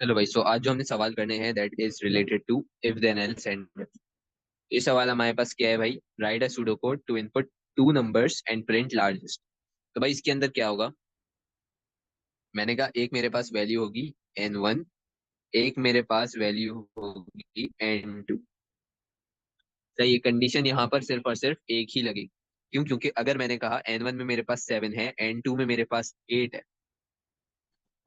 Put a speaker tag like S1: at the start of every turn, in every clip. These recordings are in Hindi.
S1: चलो भाई, सो आज जो हमने सवाल करने हैं that is related to if then else and ये सवाल हमारे पास क्या है भाई? Write a pseudo code to input two numbers and print largest. तो भाई इसके अंदर क्या होगा? मैंने कहा एक मेरे पास वैल्यू होगी n1, एक मेरे पास वैल्यू होगी n2। सही है। कंडीशन यहाँ पर सिर्फ और सिर्फ एक ही लगेगी। क्यों? क्योंकि अगर मैंने कहा n1 में मेरे पास 7 है, n2 में मेरे पास 8 है,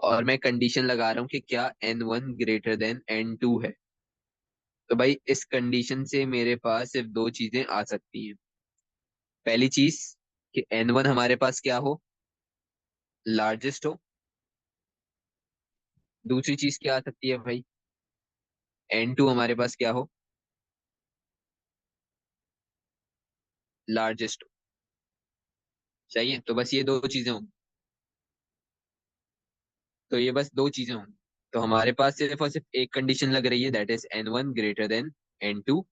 S1: और मैं कंडीशन लगा रहा हूँ कि क्या n1 ग्रेटर देन n2 है, तो भाई इस कंडीशन से मेरे पास सिर्फ दो चीजें आ सकती हैं। पहली चीज कि n1 हमारे पास क्या हो? लार्जेस्ट हो। दूसरी चीज क्या आ सकती है भाई? n2 हमारे पास क्या हो? लार्जेस्ट हो। सही है। तो बस ये दो चीजें होंगी। तो ये बस दो चीजें होंगी। तो हमारे पास सिर्फ और सिर्फ एक कंडीशन लग रही है that is n1 greater than n2।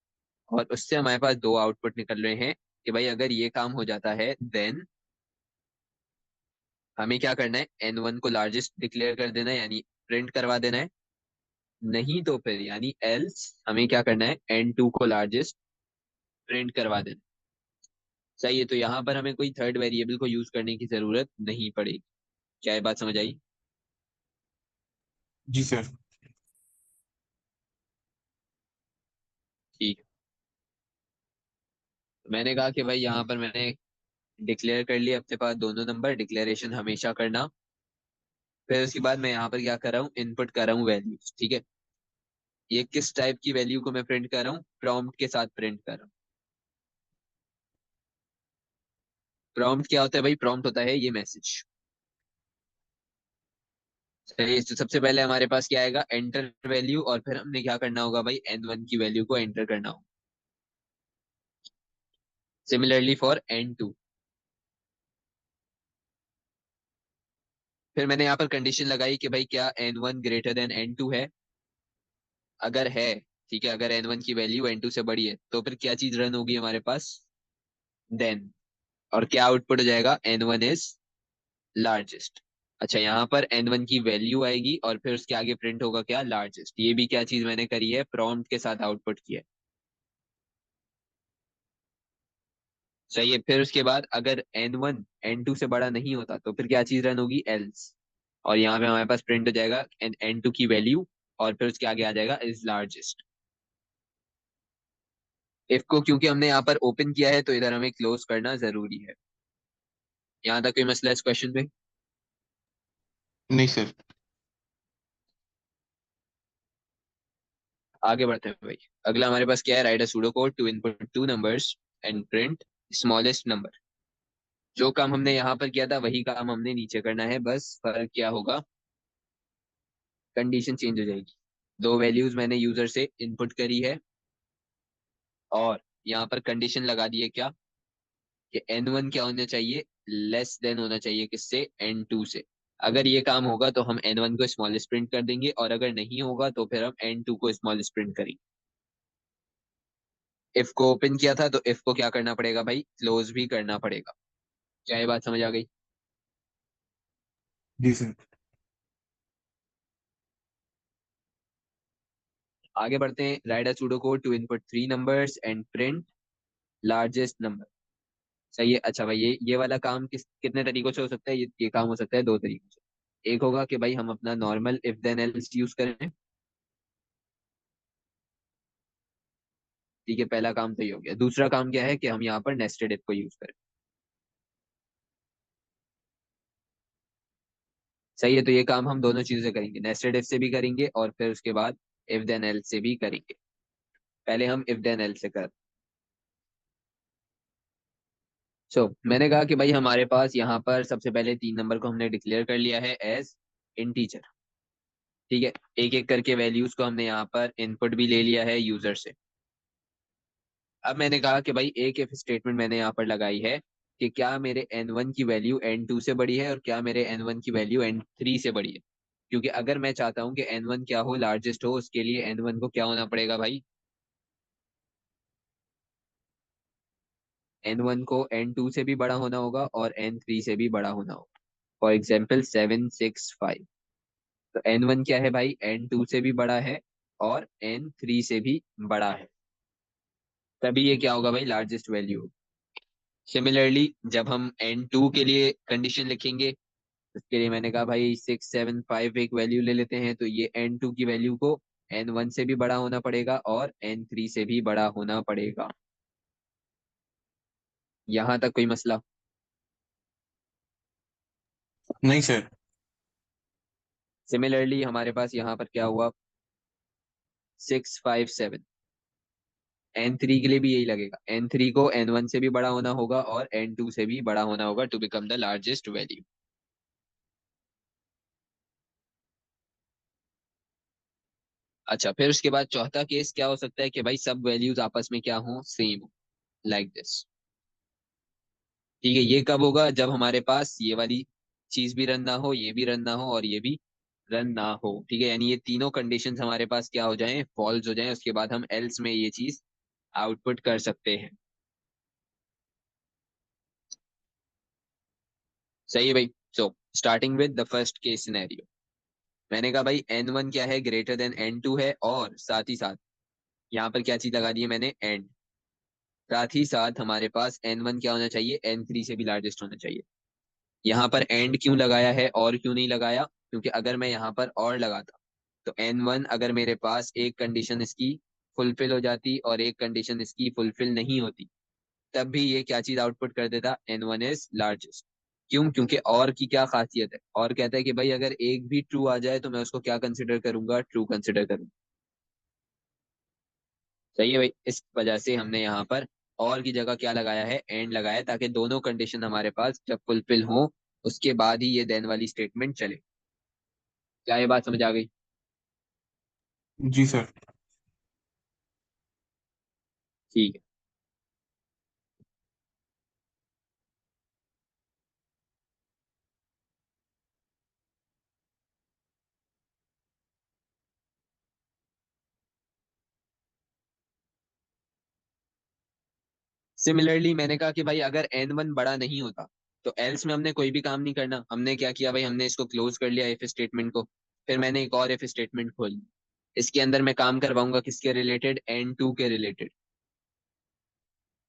S1: और उससे हमारे पास दो आउटपुट निकल रहे हैं कि भाई अगर ये काम हो जाता है देन हमें क्या करना है? n1 को लार्जेस्ट डिक्लेयर कर देना है, यानी प्रिंट करवा देना है। नहीं तो फिर यानी एल्स हमें क्या करना है? n2 को लार्जेस्ट प्रिंट करवा देना। सही है। तो यहाँ पर हमें कोई थर्ड वेरिएबल को यूज करने की जरूरत नहीं पड़ेगी। क्या ये बात समझ आई?
S2: जी सर।
S1: ठीक है। तो मैंने कहा कि भाई यहाँ पर मैंने डिक्लेयर कर लिया अपने पास दोनों नंबर। डिक्लेरेशन हमेशा करना। फिर उसके बाद मैं यहाँ पर क्या कर रहा हूँ? इनपुट कर रहा हूँ वैल्यूज। ठीक है। ये किस टाइप की वैल्यू को मैं प्रिंट कर रहा हूँ? प्रॉम्प्ट के साथ प्रिंट कर रहा हूँ। प्रॉम्प्ट क्या होता है भाई? प्रॉम्प्ट होता है ये मैसेज। सही है। तो सबसे पहले हमारे पास क्या आएगा? एंटर वैल्यू, और फिर हमने क्या करना होगा भाई? n1 की वैल्यू को एंटर करना होगा। Similarly for n2। फिर मैंने यहाँ पर कंडीशन लगाई कि भाई क्या n1 ग्रेटर देन n2 है? अगर है, ठीक है, अगर n1 की वैल्यू n2 से बड़ी है तो फिर क्या चीज रन होगी हमारे पास? देन। और क्या आउटपुट हो जाएगा? n1 is largest. अच्छा, यहाँ पर n1 की वैल्यू आएगी और फिर उसके आगे प्रिंट होगा क्या? लार्जेस्ट। ये भी क्या चीज मैंने करी है? प्रॉम्प्ट के साथ आउटपुट किया है। सही है। फिर उसके बाद अगर n1 n2 से बड़ा नहीं होता तो फिर क्या चीज रन होगी? एल्स। और यहाँ पे हमारे पास प्रिंट हो जाएगा n2 की वैल्यू, और फिर उसके आगे आ जाएगा इज लार्जेस्ट। इफ को क्योंकि हमने यहाँ पर ओपन किया है तो इधर हमें क्लोज करना जरूरी है। यहाँ तक कोई मसला है इस क्वेश्चन में?
S2: नहीं सर।
S1: आगे बढ़ते हैं भाई। अगला हमारे पास क्या है? Write a pseudo code to input two numbers and print smallest number. जो काम हमने यहाँ पर किया था वही काम हमने नीचे करना है, बस फर्क क्या होगा? कंडीशन चेंज हो जाएगी। दो वैल्यूज मैंने यूजर से इनपुट करी है, और यहाँ पर कंडीशन लगा दी है क्या? कि n1 क्या होना चाहिए? लेस देन होना चाहिए किससे? n2 से। अगर ये काम होगा तो हम n1 को स्मॉलेस्ट प्रिंट कर देंगे, और अगर नहीं होगा तो फिर हम n2 को स्मॉलेस्ट प्रिंट करेंगे। इफ को ओपन किया था तो इफ को क्या करना पड़ेगा भाई? क्लोज भी करना पड़ेगा। क्या ये बात समझ आ गई?
S2: जी सर।
S1: आगे बढ़ते हैं। Write a pseudo code to input three numbers and print largest number. सही है। अच्छा भाई, ये वाला काम कितने तरीकों से हो सकता है? ये काम हो सकता है दो तरीकों से। एक होगा कि भाई हम अपना normal if then else use करें। ठीक है, पहला काम तो ये हो गया। दूसरा काम क्या है? कि हम यहाँ पर नेस्टेड इफ को यूज करें। सही है। तो ये काम हम दोनों चीजों से करेंगे, नेस्टेड इफ से भी करेंगे और फिर उसके बाद इफ देन एल्स से भी करेंगे। पहले हम इफ देन एल्स से कर। मैंने कहा कि भाई हमारे पास यहाँ पर सबसे पहले तीन नंबर को हमने डिक्लेयर कर लिया है एज इंटीजर। ठीक है। एक एक करके वैल्यूज को हमने यहाँ पर इनपुट भी ले लिया है यूजर से। अब मैंने कहा कि भाई एक इफ स्टेटमेंट मैंने यहाँ पर लगाई है कि क्या मेरे n1 की वैल्यू n2 से बड़ी है और क्या मेरे n1 की वैल्यू n3 से बड़ी है। क्योंकि अगर मैं चाहता हूँ कि n1 क्या हो? लार्जेस्ट हो, उसके लिए n1 को क्या होना पड़ेगा भाई? n1 को n2 से भी बड़ा होना होगा और n3 से भी बड़ा होना होगा। For example 7, 6, 5। तो n1 क्या है भाई, n2 से भी बड़ा है और n3 से भी बड़ा है, तभी ये क्या होगा भाई, लार्जेस्ट वैल्यू। सिमिलरली जब हम n2 के लिए कंडीशन लिखेंगे, उसके लिए मैंने कहा भाई 6 7 5 एक वैल्यू ले लेते हैं, तो ये n2 की वैल्यू को n1 से भी बड़ा होना पड़ेगा और n3 से भी बड़ा होना पड़ेगा। यहां तक कोई मसला?
S2: नहीं सर।
S1: सिमिलरली हमारे पास यहाँ पर क्या हुआ, 6 5 7, n3 के लिए भी यही लगेगा, n3 को n1 से भी बड़ा होना होगा और n2 से भी बड़ा होना होगा to become the largest value. अच्छा, फिर उसके बाद चौथा केस क्या हो सकता है कि भाई सब वैल्यूज आपस में क्या हो, सेम हो, लाइक दिस। ठीक है, ये कब होगा, जब हमारे पास ये वाली चीज भी रन ना हो, ये भी रन ना हो और ये भी रन ना हो। ठीक है, यानी ये तीनों कंडीशंस हमारे पास क्या हो जाएं, फॉल्स हो जाएं, उसके बाद हम एल्स में ये चीज आउटपुट कर सकते हैं। सही है भाई। So starting with the first case scenario, मैंने कहा भाई n1 क्या है, ग्रेटर देन n2 है, और साथ ही साथ यहाँ पर क्या चीज लगा दी है मैंने, एंड। साथ ही साथ हमारे पास n1 क्या होना चाहिए, n3 से भी लार्जेस्ट होना चाहिए। यहाँ पर एंड क्यों लगाया है और क्यों नहीं लगाया, क्योंकि अगर मैं यहाँ पर और लगाता तो n1 अगर मेरे पास एक कंडीशन इसकी फुलफिल हो जाती और एक कंडीशन इसकी फुलफिल नहीं होती, तब भी ये क्या चीज आउटपुट कर देता, n1 इज लार्जेस्ट। क्यों, क्योंकि और की क्या खासियत है, और कहता है कि भाई अगर एक भी ट्रू आ जाए तो मैं उसको क्या कंसिडर करूंगा, ट्रू कंसिडर करूंगा। सही है भाई, इस वजह से हमने यहाँ पर और की जगह क्या लगाया है, एंड लगाया, ताकि दोनों कंडीशन हमारे पास जब फुलफिल हो उसके बाद ही ये देन वाली स्टेटमेंट चले। क्या ये बात समझ आ गई?
S2: जी सर।
S1: ठीक है। सिमिलरली मैंने कहा कि भाई अगर n1 बड़ा नहीं होता तो एल्स में हमने कोई भी काम नहीं करना, हमने क्या किया भाई, हमने इसको क्लोज कर लिया इफ स्टेटमेंट को। फिर मैंने एक और इफ स्टेटमेंट खोली, इसके अंदर मैं काम करवाऊंगा किसके रिलेटेड, n2 के रिलेटेड।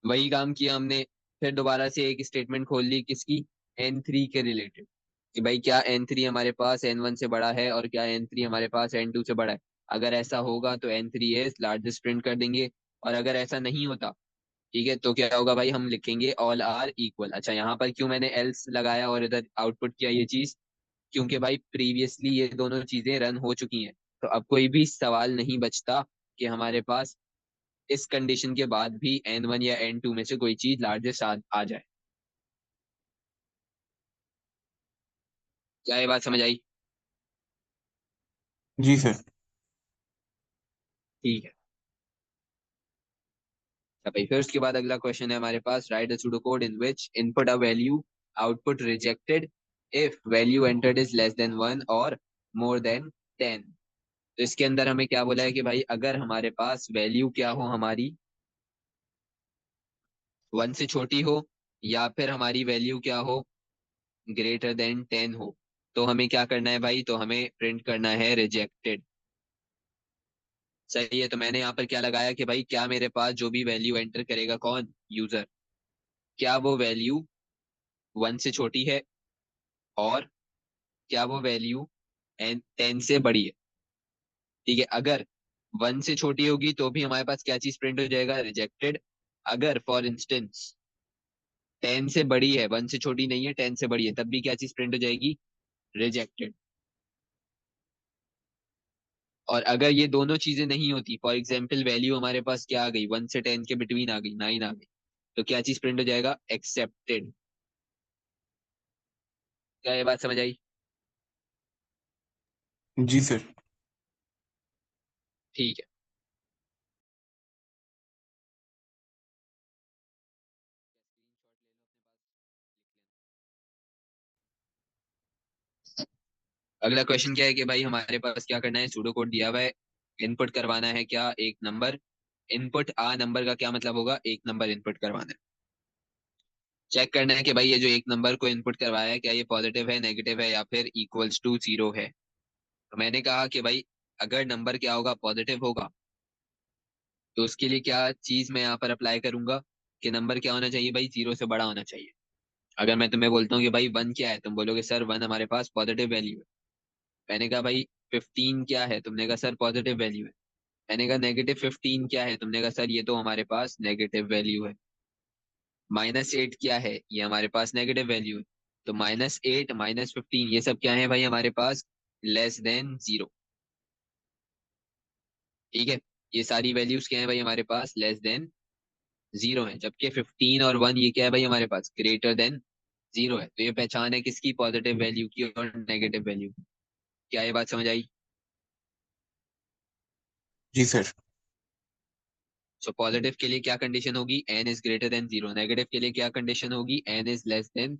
S1: वही काम किया हमने, फिर दोबारा से एक स्टेटमेंट खोल ली किसकी, n3 के रिलेटेड, कि भाई क्या n3 हमारे पास n1 से बड़ा है और क्या n3 हमारे पास n2 से बड़ा है। अगर ऐसा होगा तो n3 इज लार्जेस्ट प्रिंट कर देंगे, और अगर ऐसा नहीं होता, ठीक है, तो क्या होगा भाई, हम लिखेंगे ऑल आर इक्वल। अच्छा, यहाँ पर क्यों मैंने एल्स लगाया और इधर आउटपुट किया ये चीज, क्योंकि भाई प्रीवियसली ये दोनों चीजें रन हो चुकी हैं, तो अब कोई भी सवाल नहीं बचता कि हमारे पास इस कंडीशन के बाद भी n1 या n2 में से कोई चीज लार्जेस्ट आ जाए। क्या ये बात समझ आई?
S2: जी सर।
S1: ठीक है। तो भाई फिर उसके बाद अगला क्वेश्चन है हमारे पास, write the pseudo code in which input a value, output rejected if value entered is less than 1 और मोर देन 10। तो इसके अंदर हमें क्या बोला है कि भाई अगर हमारे पास वैल्यू क्या हो हमारी, 1 से छोटी हो, या फिर हमारी वैल्यू क्या हो, ग्रेटर देन 10 हो, तो हमें क्या करना है भाई, तो हमें प्रिंट करना है रिजेक्टेड। सही है, तो मैंने यहाँ पर क्या लगाया कि भाई क्या मेरे पास जो भी वैल्यू एंटर करेगा कौन, यूजर, क्या वो वैल्यू 1 से छोटी है, और क्या वो वैल्यू 10 से बड़ी है। ठीक है, अगर 1 से छोटी होगी तो भी हमारे पास क्या चीज प्रिंट हो जाएगा, रिजेक्टेड। अगर फॉर इंस्टेंस 10 से बड़ी है, 1 से छोटी नहीं है, 10 से बड़ी है, तब भी क्या चीज प्रिंट हो जाएगी, रिजेक्टेड। और अगर ये दोनों चीजें नहीं होती, फॉर एग्जाम्पल वैल्यू हमारे पास क्या आ गई, 1 से 10 के बिटवीन आ गई, 9 आ गई, तो क्या चीज प्रिंट हो जाएगा, एक्सेप्टेड। क्या ये बात समझ आई?
S2: जी सर।
S1: ठीक है। अगला क्वेश्चन क्या है कि भाई हमारे पास क्या करना है, सूडो कोड दिया हुआ है, इनपुट करवाना है क्या, एक नंबर। इनपुट आ नंबर का क्या मतलब होगा, एक नंबर इनपुट करवाना है। चेक करना है कि भाई ये जो एक नंबर को इनपुट करवाया है क्या ये पॉजिटिव है, नेगेटिव है, या फिर इक्वल्स टू जीरो है। तो मैंने कहा कि भाई अगर नंबर क्या होगा, पॉजिटिव होगा, तो उसके लिए क्या चीज मैं यहाँ पर अप्लाई करूंगा कि नंबर क्या होना चाहिए भाई, जीरो से बड़ा होना चाहिए। अगर मैं तुम्हें बोलता हूँ कि भाई वन क्या है, तुम बोलोगे सर वन हमारे पास पॉजिटिव वैल्यू है। मैंने कहा भाई 15 क्या है, तुमने कहा सर पॉजिटिव वैल्यू है। मैंने कहा -15 क्या है, तुमने कहा सर ये तो हमारे पास नेगेटिव वैल्यू है। -8 क्या है, ये हमारे पास नेगेटिव वैल्यू है। तो -8 -15 ये सब क्या है भाई हमारे पास, लेस देन जीरो। ठीक है, ये सारी वैल्यूज क्या है भाई हमारे पास, लेस देन जीरो है। जबकि 15 और 1 ये क्या है भाई हमारे पास, ग्रेटर देन जीरो है। तो ये पहचान है किसकी, पॉजिटिव वैल्यू की और नेगेटिव वैल्यू की। क्या ये बात समझ आई?
S2: जी सर।
S1: सो पॉजिटिव के लिए क्या कंडीशन होगी, n is greater than zero. Negative के लिए क्या कंडीशन होगी, n is less than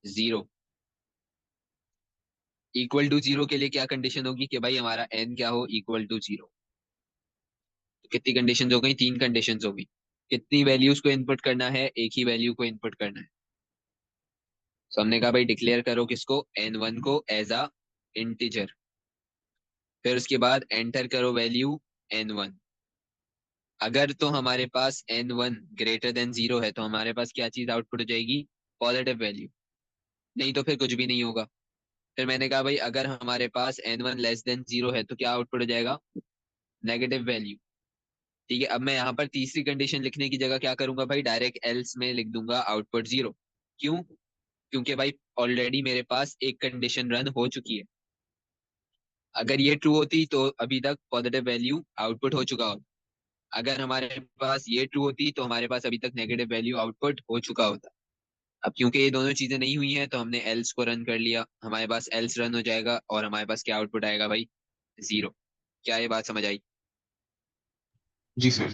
S1: zero. Equal to zero के लिए क्या कंडीशन होगी कि भाई हमारा n क्या हो, इक्वल टू जीरो। तो कितनी कंडीशन हो गई, तीन कंडीशन हो गई। कितनी वैल्यूज को इनपुट करना है, एक ही वैल्यू को इनपुट करना है। तो हमने कहा भाई डिक्लेयर करो किसको, n1 को एज अ इंटीजर। फिर उसके बाद एंटर करो वैल्यू n1। अगर तो हमारे पास n1 ग्रेटर देन जीरो है तो हमारे पास क्या चीज आउटपुट हो जाएगी, पॉजिटिव वैल्यू। नहीं तो फिर कुछ भी नहीं होगा। फिर मैंने कहा भाई अगर हमारे पास n1 लेस देन जीरो है तो क्या आउटपुट हो जाएगा, नेगेटिव वैल्यू। ठीक है, अब मैं यहाँ पर तीसरी कंडीशन लिखने की जगह क्या करूंगा भाई, डायरेक्ट एल्स में लिख दूंगा आउटपुट जीरो। क्यों? क्योंकि भाई ऑलरेडी मेरे पास एक कंडीशन रन हो चुकी है। अगर ये ट्रू होती तो अभी तक पॉजिटिव वैल्यू आउटपुट हो चुका होता। अगर हमारे पास ये ट्रू होती तो हमारे पास अभी तक नेगेटिव वैल्यू आउटपुट हो चुका होता। अब क्योंकि ये दोनों चीजें नहीं हुई हैं तो हमने एल्स को रन कर लिया, हमारे पास एल्स रन हो जाएगा और हमारे पास क्या आउटपुट आएगा भाई, जीरो। क्या ये बात समझ आई?
S2: जी सर।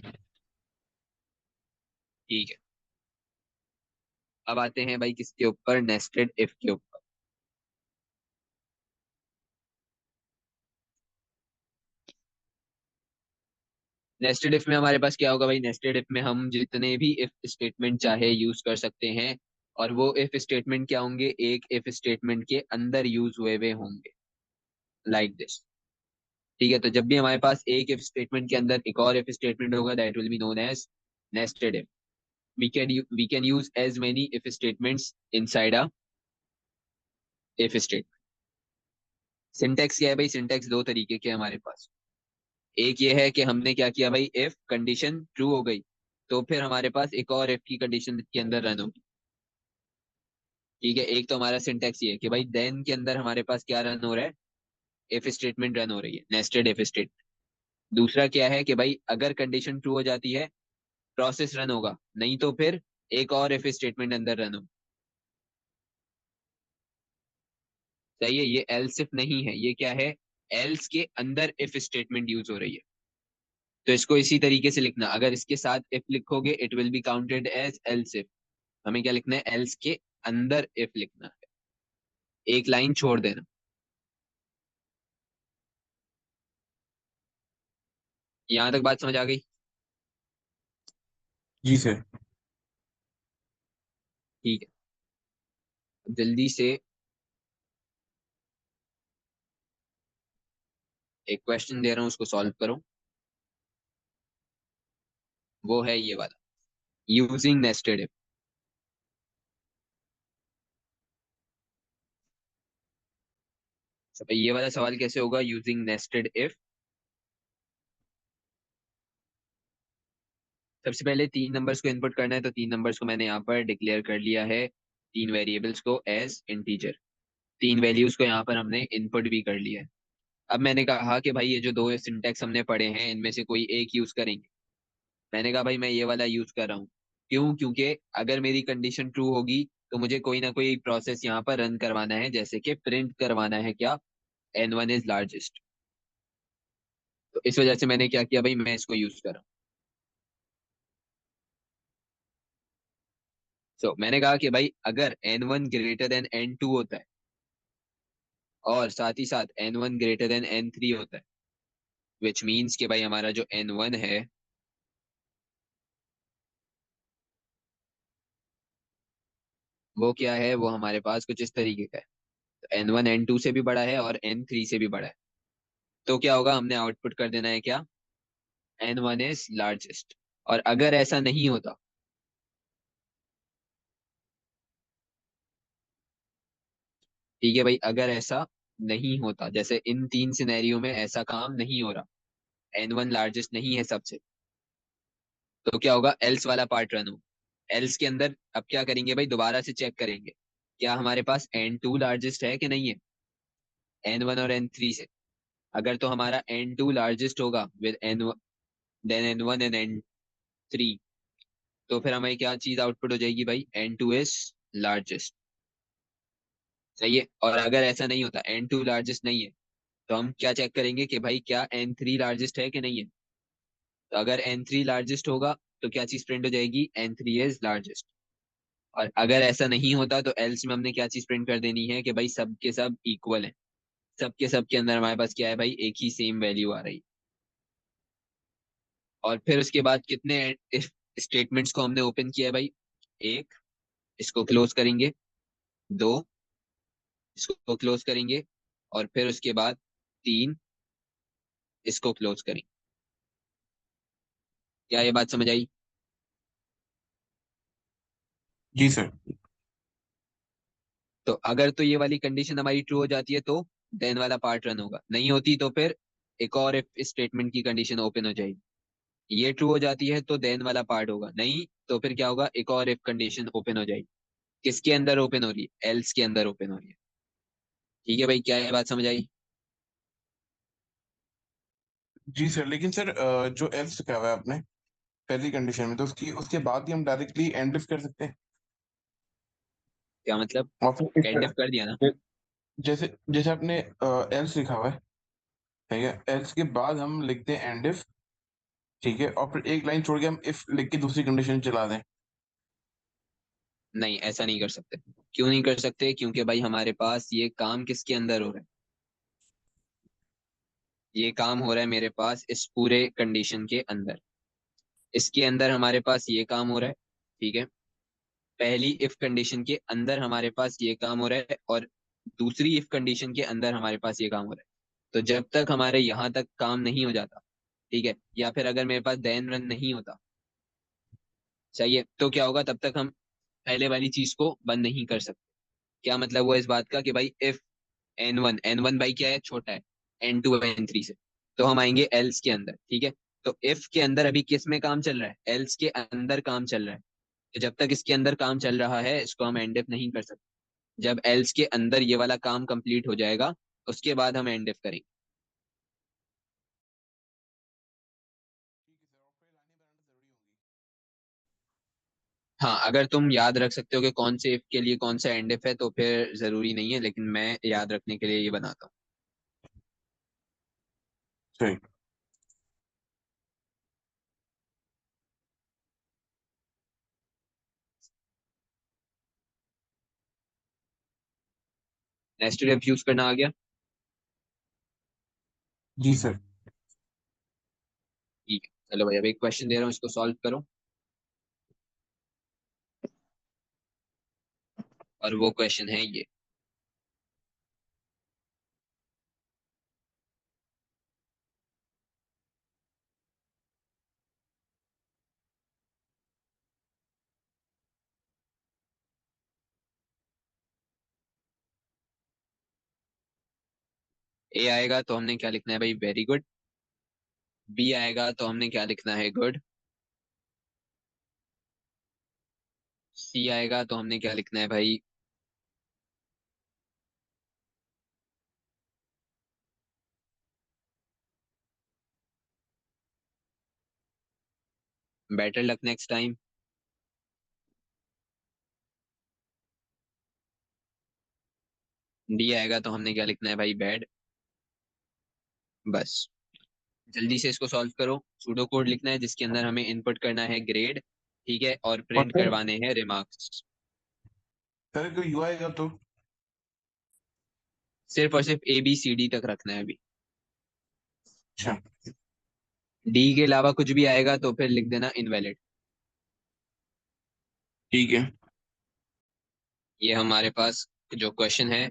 S1: ठीक है, अब आते हैं भाई किसके ऊपर, नेस्टेड इफ के ऊपर। नेस्टेड इफ में हमारे पास क्या होगा भाई, नेस्टेड इफ में हम जितने भी इफ स्टेटमेंट चाहे यूज कर सकते हैं। और वो इफ स्टेटमेंट क्या होंगे, एक इफ स्टेटमेंट के अंदर यूज हुए हुए होंगे, लाइक दिस। ठीक है, तो जब भी हमारे पास एक इफ स्टेटमेंट के अंदर एक और इफ स्टेटमेंट होगा, that will be known as nested if. we can use as many if statements inside a if statement। Syntax क्या है भाई, सिंटेक्स दो तरीके के हैं हमारे पास। एक ये है कि हमने क्या किया भाई, इफ कंडीशन ट्रू हो गई तो फिर हमारे पास एक और इफ की कंडीशन के अंदर रन होगी। ठीक है, एक तो हमारा सिंटेक्स ये है कि भाई देन के अंदर हमारे पास क्या रन हो रहा है, इफ स्टेटमेंट रन हो रही है, नेस्टेड इफ स्टेटमेंट। दूसरा क्या है कि भाई अगर कंडीशन ट्रू हो जाती है, प्रोसेस रन होगा, नहीं तो फिर एक और इफ स्टेटमेंट अंदर रन होगा। सही है, ये एल्स इफ नहीं है, ये क्या है, एल्स के अंदर इफ स्टेटमेंट यूज हो रही है। तो इसको इसी तरीके से लिखना, अगर इसके साथ इफ लिखोगे it will be counted as else if. हमें क्या लिखना है, एल्स के अंदर इफ लिखना है, एक लाइन छोड़ देना। यहां तक बात समझ आ गई?
S2: जी सर।
S1: ठीक है, अब जल्दी से एक क्वेश्चन दे रहा हूं, उसको सॉल्व करो। वो है ये वाला, यूजिंग नेस्टेड इफ। तो ये वाला सवाल कैसे होगा, यूजिंग नेस्टेड इफ। सबसे पहले तीन नंबर्स को इनपुट करना है, तो तीन नंबर्स को मैंने यहाँ पर डिक्लेयर कर लिया है, तीन वेरिएबल्स को एज इंटीजर। तीन वैल्यूज को यहाँ पर हमने इनपुट भी कर लिया है। अब मैंने कहा कि भाई ये जो दो सिंटेक्स हमने पढ़े हैं इनमें से कोई एक यूज करेंगे। मैंने कहा भाई मैं ये वाला यूज कर रहा हूँ। क्यों? क्योंकि अगर मेरी कंडीशन ट्रू होगी तो मुझे कोई ना कोई प्रोसेस यहाँ पर रन करवाना है, जैसे कि प्रिंट करवाना है क्या, n1 इज लार्जेस्ट। तो इस वजह से मैंने क्या किया भाई, मैं इसको यूज कर रहा हूँ। मैंने कहा कि भाई अगर n1 ग्रेटर देन n2 होता है और साथ ही साथ n1 ग्रेटर देन n3 होता है, विच मीन्स कि भाई हमारा जो n1 है वो क्या है, वो हमारे पास कुछ इस तरीके का है। तो n1 n2 से भी बड़ा है और n3 से भी बड़ा है। तो क्या होगा, हमने आउटपुट कर देना है क्या, N1 इज लार्जेस्ट। और अगर ऐसा नहीं होता, ठीक है भाई, अगर ऐसा नहीं होता, जैसे इन तीन सिनेरियो में ऐसा काम नहीं हो रहा, N1 लार्जेस्ट नहीं है सबसे, तो क्या होगा, एल्स वाला पार्ट रन हो। एल्स के अंदर अब क्या करेंगे भाई, दोबारा से चेक करेंगे क्या हमारे पास N2 लार्जेस्ट है कि नहीं है, N1 और N3 से। अगर तो हमारा N2 लार्जेस्ट होगा with N then N1 and N3, तो फिर हमारी क्या चीज आउटपुट हो जाएगी भाई, N2 इज लार्जेस्ट। सही है। और अगर ऐसा नहीं होता, N2 लार्जेस्ट नहीं है, तो हम क्या चेक करेंगे कि भाई क्या N3 लार्जेस्ट है कि नहीं है। तो अगर N3 लार्जेस्ट होगा, तो क्या चीज प्रिंट हो जाएगी, N3 इज लार्जेस्ट। और अगर ऐसा नहीं होता, तो एल्स में हमने क्या चीज प्रिंट कर देनी है कि भाई सब के सब इक्वल है, सब के सब के अंदर हमारे पास क्या है भाई, एक ही सेम वैल्यू आ रही है। और फिर उसके बाद कितने स्टेटमेंट्स को हमने ओपन किया है भाई, एक, इसको क्लोज करेंगे, दो, इसको क्लोज करेंगे, और फिर उसके बाद तीन, इसको क्लोज करेंगे। क्या ये बात समझ आई।
S2: जी सर।
S1: तो अगर तो ये वाली कंडीशन हमारी ट्रू हो जाती है, तो देन वाला पार्ट रन होगा, नहीं होती तो फिर एक और इफ स्टेटमेंट की कंडीशन ओपन हो जाएगी। ये ट्रू हो जाती है तो देन वाला पार्ट होगा, नहीं तो फिर क्या होगा, एक और इफ कंडीशन ओपन हो जाएगी। किसके अंदर ओपन हो रही है, एल्स के अंदर ओपन हो रही है। ठीक है भाई, क्या ये बात समझ आई।
S2: जी सर, लेकिन सर जो एल्स लिखा हुआ है आपने पहली कंडीशन में, तो उसकी उसके बाद ही हम डायरेक्टली एंड इफ कर सकते हैं।
S1: क्या मतलब,
S2: और फिर
S1: एंड इफ कर दिया ना।
S2: जैसे जैसे आपने एल्स लिखा हुआ है, ठीक है, एल्स के बाद हम लिखते हैं एंड इफ, ठीक है, और फिर एक लाइन छोड़ के हम इफ लिख के दूसरी कंडीशन चला दें।
S1: नहीं, ऐसा नहीं कर सकते। क्यों नहीं कर सकते, क्योंकि भाई हमारे पास ये काम किसके अंदर हो रहा है, ये काम हो रहा है मेरे पास इस पूरे कंडीशन के अंदर। इसके अंदर हमारे पास ये काम हो रहा है, ठीक है, पहली इफ कंडीशन के अंदर हमारे पास ये काम हो रहा है, और दूसरी इफ कंडीशन के अंदर हमारे पास ये काम हो रहा है। तो जब तक हमारे यहाँ तक काम नहीं हो जाता, ठीक है, या फिर अगर मेरे पास देन रन नहीं होता, सही है, तो क्या होगा, तब तक हम पहले वाली चीज को बंद नहीं कर सकते। क्या मतलब हुआ इस बात का, कि भाई इफ N1 भाई क्या है, छोटा है N2 N3 से, तो हम आएंगे एल्स के अंदर, ठीक है। तो इफ के अंदर अभी किस में काम चल रहा है, एल्स के अंदर काम चल रहा है। तो जब तक इसके अंदर काम चल रहा है, इसको हम एंड इफ नहीं कर सकते। जब एल्स के अंदर ये वाला काम कंप्लीट हो जाएगा, उसके बाद हम एंड इफ करेंगे।
S2: ठीक है सर, और फिर लाइनें बनाना जरूरी होंगी।
S1: हाँ, अगर तुम याद रख सकते हो कि कौन से इफ के लिए कौन सा एंड इफ है, तो फिर जरूरी नहीं है, लेकिन मैं याद रखने के लिए ये बनाता हूँ।
S2: सही।
S1: नेस्टेड इफ यूज करना आ गया।
S2: जी सर।
S1: ठीक है, चलो भाई, अब एक क्वेश्चन दे रहा हूँ, इसको सॉल्व करो। और वो क्वेश्चन है ये, ए आएगा तो हमने क्या लिखना है भाई, वेरी गुड। बी आएगा तो हमने क्या लिखना है, गुड। सी आएगा तो हमने क्या लिखना है भाई, better luck next time. D आएगा तो हमने क्या लिखना है भाई, बैड। बस, जल्दी से इसको सॉल्व करो। सूडो कोड लिखना है जिसके अंदर हमें इनपुट करना है ग्रेड, ठीक है, और
S2: और
S1: प्रिंट
S2: फिर
S1: करवाने हैं रिमार्क्स।
S2: सर कोई यू आएगा तो।
S1: सिर्फ और सिर्फ ABCD तक रखना है अभी।
S2: अच्छा।
S1: डी के अलावा कुछ भी आएगा तो फिर लिख देना इनवैलिड।
S2: ठीक है।
S1: ये हमारे पास जो क्वेश्चन है,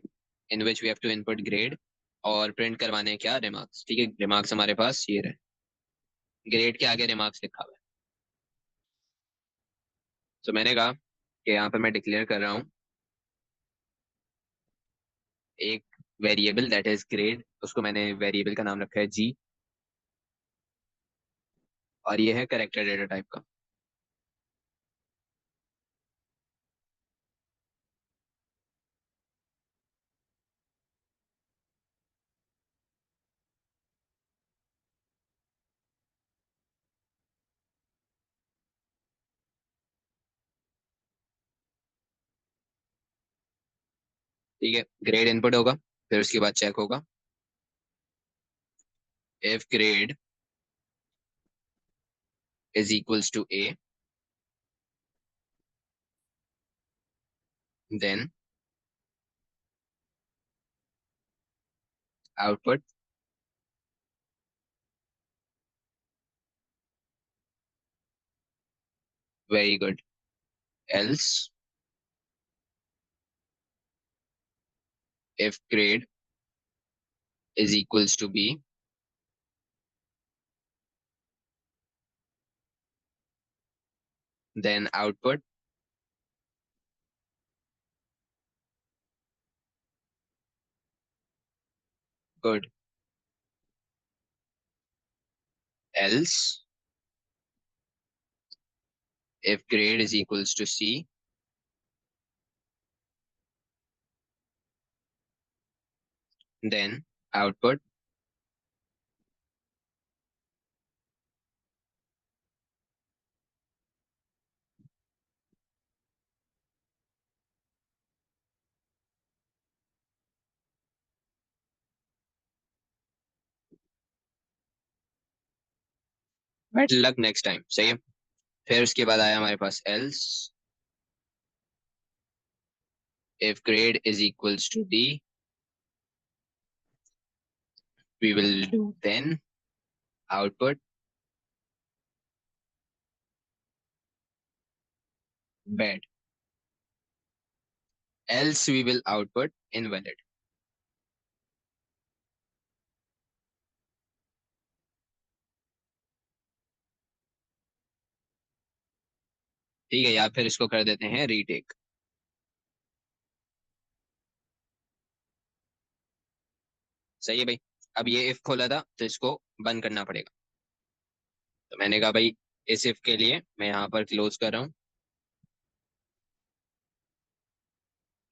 S1: in which we have to input grade, और प्रिंट करवाने हैं क्या, रिमार्क्स। ठीक है, रिमार्क्स हमारे पास ये रहे, ग्रेड के आगे रिमार्क्स लिखा हुआ है। तो मैंने कहा कि यहाँ पर मैं डिक्लेयर कर रहा हूँ एक वेरिएबल दैट इज ग्रेड, उसको मैंने वेरिएबल का नाम रखा है जी, और ये है करेक्टर डेटा टाइप का। ठीक है, ग्रेड इनपुट होगा, फिर उसके बाद चेक होगा if grade is equals to A, then output very good, else if grade is equals to b, then output good, else if grade is equals to c, then output better luck next time. सही है, फिर उसके बाद आया हमारे पास else if grade is equals to d, we will do then output bad, else we will output invalid। ठीक है, या फिर इसको कर देते हैं रीटेक। सही है भाई, अब ये इफ खोला था तो इसको बंद करना पड़ेगा। तो मैंने कहा भाई इस इफ के लिए मैं यहाँ पर क्लोज कर रहा हूँ,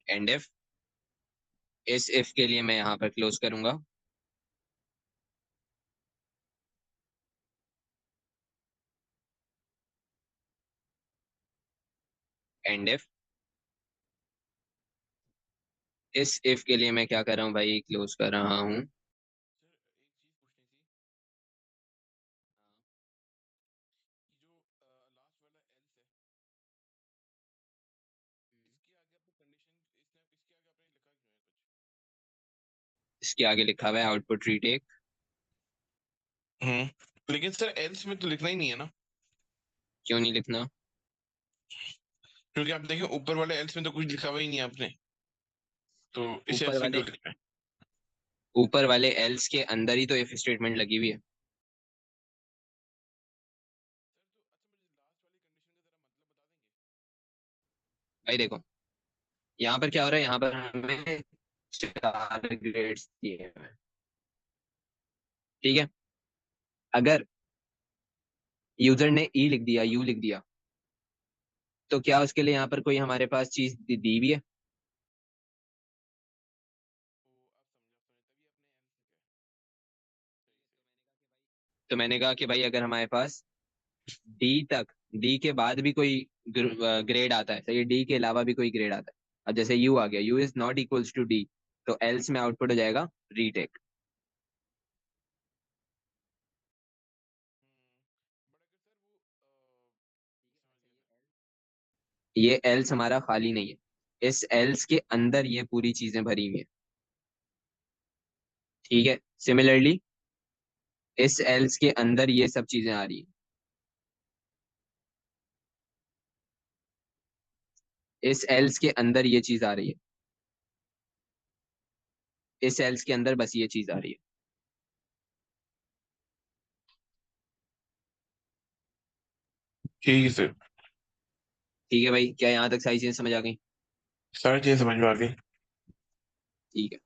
S1: एंड इफ, इस इफ के लिए मैं यहाँ पर क्लोज करूंगा, एंड इफ, इस इफ के लिए मैं क्या कर रहा हूँ भाई, क्लोज कर रहा हूँ। इसके आगे लिखा हुआ है आउटपुट रीटेक।
S2: लेकिन सर एल्स में तो लिखना ही नहीं है ना,
S1: क्यों नहीं लिखना?
S2: क्योंकि आप देखिए ऊपर वाले एल्स में तो कुछ लिखा हुआ ही नहीं है आपने, तो इस
S1: ऊपर
S2: एल्स में
S1: वाले
S2: क्यों लिखना है?
S1: ऊपर वाले एल्स के अंदर ही तो इफ स्टेटमेंट लगी हुई है भाई। देखो यहाँ पर क्या हो रहा है, यहाँ पर हमें 4 ग्रेड्स दिए हुए हैं। ठीक है, अगर यूजर ने ई लिख दिया, यू लिख दिया, तो क्या उसके लिए यहाँ पर कोई हमारे पास चीज दी हुई है? तो मैंने कहा कि भाई अगर हमारे पास डी तक, डी के बाद भी कोई ग्रेड आता है, सही, डी के अलावा भी कोई ग्रेड आता है, अब जैसे यू आ गया, U is not equals to D, तो एल्स में आउटपुट हो जाएगा रीटेक। ये एल्स हमारा खाली नहीं है, इस एल्स के अंदर ये पूरी चीजें भरी हुई हैं। ठीक है, सिमिलरली इस एल्स के अंदर ये सब चीजें आ रही हैं, इस एल्स के अंदर ये चीज आ रही है। इस एल्स के अंदर बस ये चीज आ रही है।
S2: ठीक है सर।
S1: ठीक है भाई, क्या यहाँ तक सारी चीजें समझ आ गई?
S2: सारी चीजें समझ में आ गई।
S1: ठीक है।